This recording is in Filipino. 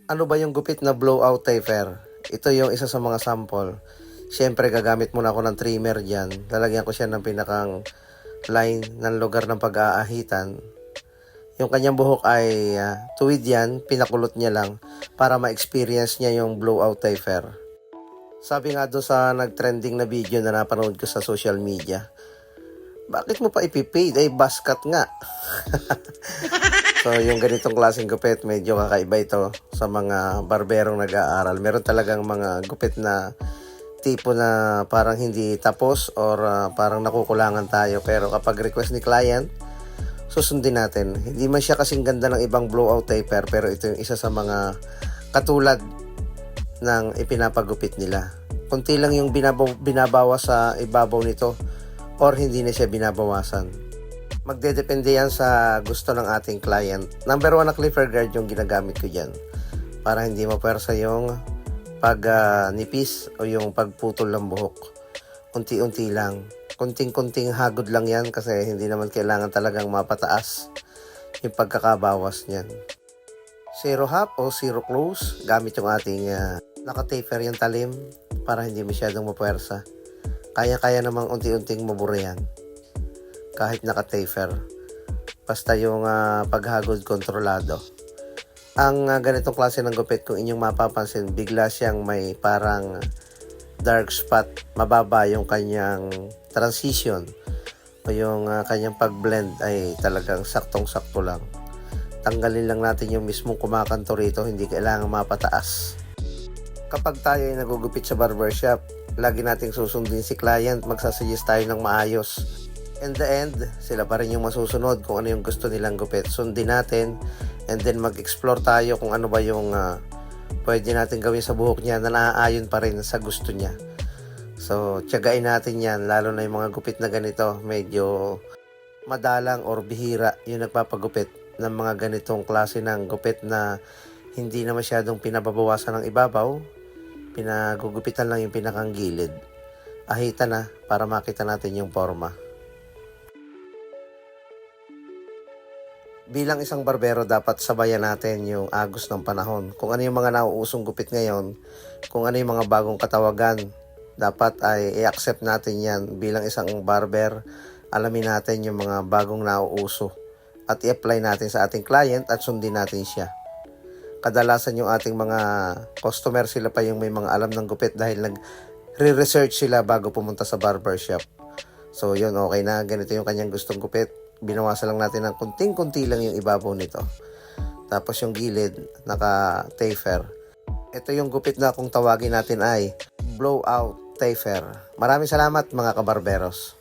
Ano ba yung gupit na blowout taper? Ito yung isa sa mga sample. Siyempre, gagamit muna ako ng trimmer dyan. Lalagyan ko siya ng pinakang line ng lugar ng pag-aahitan. Yung kanyang buhok ay tuwid yan, pinakulot niya lang para ma-experience niya yung blowout taper. Sabi nga doon sa nag-trending na video na napanood ko sa social media, bakit mo pa ipipaid? Ay, baskat nga. So, yung ganitong klaseng gupit, medyo kakaiba ito sa mga barberong nag-aaral. Meron talagang mga gupit na tipo na parang hindi tapos or parang nakukulangan tayo. Pero kapag request ni client, susundin natin. Hindi man siya kasing ganda ng ibang blowout taper, pero ito yung isa sa mga katulad ng ipinapagupit nila. Kunti lang yung binabawas sa ibabaw nito or hindi na siya binabawasan. Magdedepende yan sa gusto ng ating client. Number 1 na clipper guard yung ginagamit ko dyan para hindi mapersa yung nipis o yung pagputol ng buhok. Unti-unti lang. Kunting-kunting hagod lang yan kasi hindi naman kailangan talagang mapataas yung pagkakabawas niyan. Zero half o zero close. Gamit yung ating naka-taper yung talim para hindi masyadong mapersa. Kaya-kaya namang unti-unting mabura yan kahit naka-taper. Basta yung paghagod kontrolado. Ang ganitong klase ng gupit, kung inyong mapapansin, bigla siyang may parang dark spot. Mababa yung kanyang transition o yung kanyang pag-blend ay talagang saktong-sakto lang. Tanggalin lang natin yung mismong kumakanto rito, hindi kailangan mapataas. Kapag tayo ay nagugupit sa barbershop, lagi nating susundin si client, magsasuggest tayo ng maayos. In the end, sila pa rin yung masusunod kung ano yung gusto nilang gupit. Sundin natin and then mag-explore tayo kung ano ba yung pwede natin gawin sa buhok niya na naaayon pa rin sa gusto niya. So, tiyagain natin yan, lalo na yung mga gupit na ganito, medyo madalang or bihira yung nagpapagupit ng mga ganitong klase ng gupit na hindi na masyadong pinababawasan ng ibabaw, pinagugupitan lang yung pinakang gilid. Ahitan na para makita natin yung forma. Bilang isang barbero, dapat sabayan natin yung agos ng panahon. Kung ano yung mga nauusong gupit ngayon, kung ano yung mga bagong katawagan, dapat ay i-accept natin yan. Bilang isang barber, alamin natin yung mga bagong nauuso at i-apply natin sa ating client at sundin natin siya. Kadalasan yung ating mga customer, sila pa yung may mga alam ng gupit dahil nag-research sila bago pumunta sa barbershop. So yun, okay na, ganito yung kanyang gustong gupit. Binawasan lang natin ng kunting-kunti lang yung ibabaw nito. Tapos yung gilid, naka-taper. Ito yung gupit na kung tawagin natin ay blowout taper. Maraming salamat mga kabarberos.